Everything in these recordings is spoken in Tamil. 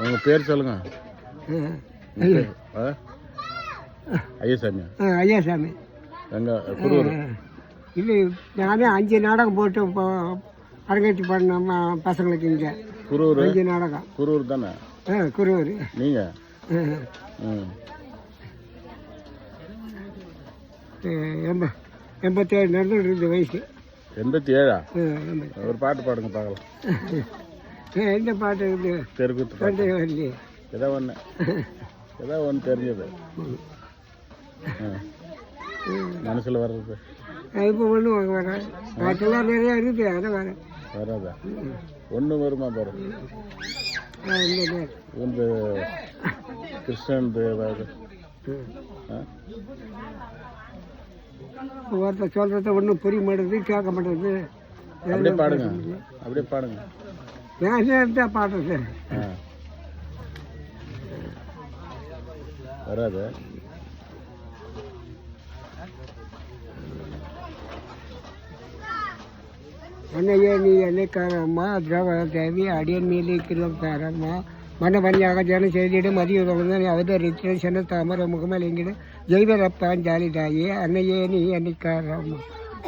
உங்கள் பேர் சொல்லுங்க. ஐயசாமி. ஐயாசாமி. எங்கள் குருவர். இல்லை, நானே 5 நாடகம் போட்டு இப்போ அரங்கேற்றி பண்ண பசங்களுக்கு இங்கே. குருவர் 5 நாடகம். குருவர் தானே? குருவர். நீங்கள்? 87 நடந்துட்டு வயசு. 87? ஒரு பாட்டு பாடுங்க பார்க்கலாம். எந்த பாட்டு தெருக்கு வரலையே. ஏதோ ஒன்று தெரிஞ்சது மனசில் வர்றது. இப்போ ஒன்று வாங்க வர பாட்டெல்லாம் நிறையா இருக்குது. அதை வர வராதா? ஒன்று வருமா பாரு. இந்த கிருஷ்ணன் ஏதாவது ஒருத்தர் சொல்கிறத ஒன்றும் புரிய மாட்டேங்குது, கேட்க மாட்டேங்குது. அப்படியே பாடுங்க. நான் தான் பாடுறது. வராது. அன்னையே நீ என்னைக்காரம்மா திரவ தேவி அடியன் மீது கிருவக்காரம்மா மனபணியாக ஜனம் செய்திடும் மதிய தொடர்ந்து அவதரித்து சென்ன தாமர முகமலிங்கிடு ஜெய்வரப்பான் ஜாலிதாயே அன்னையே நீ என்னைக்காரம்மா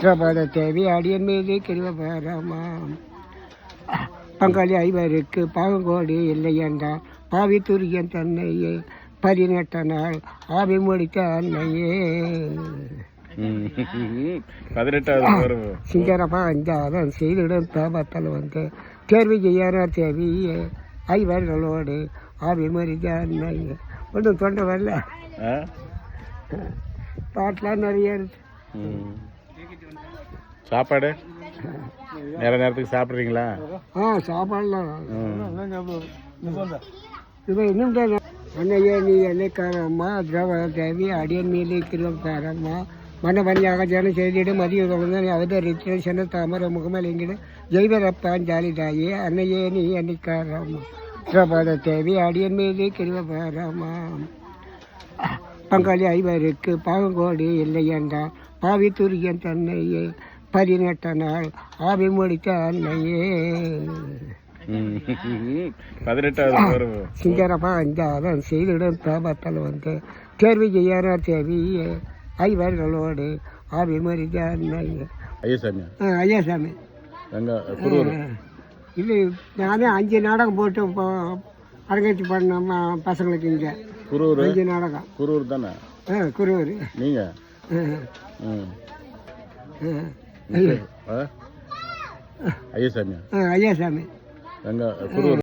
திரபாத தேவி அடியன் மீது கிருவக்காரம்மா பங்காளி ஐவருக்கு பாவங்கோடி இல்லை என்றால் பாவி துரியன் தன்னையே 18 நாள் ஆவி முடித்த அன்னையே. 18வது சிங்கரப்பா அஞ்சாதன் செய்திடும் தாபத்தில் வந்து தேர்வு செய்யானார் தேவியே ஐவர்களோடு ஆவி மறித்த அன்னையே. ஒன்றும் தொண்டை வரல. பாட்டெலாம் நிறைய இருக்கு. சாப்பாடு நேரத்துக்கு சாப்பிட்றீங்களா? சாப்பாடுலாம் இப்போ இன்னும் அன்னையே நீ என்னைக்காரம்மா திரவ தேவி அடியன் மீது கிருவக்காரம்மா மனபணியாக ஜனம் செய்திடும் மதிய தொடர்ந்து அவதரித்து சென்ன தாமர முகமலிங்கிடு ஜெய்வரப்பான் ஜாலிதாயே அன்னையே நீ என்னைக்காரம்மா திரபாத தேவி அடியன் மீது கிருவக்காரம்மா பங்காளி ஐவருக்கு பாவங்கோடி இல்லை என்றால் பாவி துரியன் தன்னையே 18 நாள் ஆவி முடித்த அன்னையே. 18வது சிங்கரப்பா அஞ்சாதன் செய்திடும் தாபத்தில் வந்து தேர்வு செய்யானார் தேவியே ஐவர்களோடு ஆவி மறித்த அன்னையே. ஐயாசாமி. எங்கள் குருவர். இல்லை, நானே 5 நாடகம் போட்டு இப்போ அரங்கேற்றி பண்ண பசங்களுக்கு இங்கே. குருவர் 5 நாடகம். குருவர் தானே? குருவர். நீங்கள்? ஐயசாமி. ஐயாசாமி. எங்கள் குருவர்.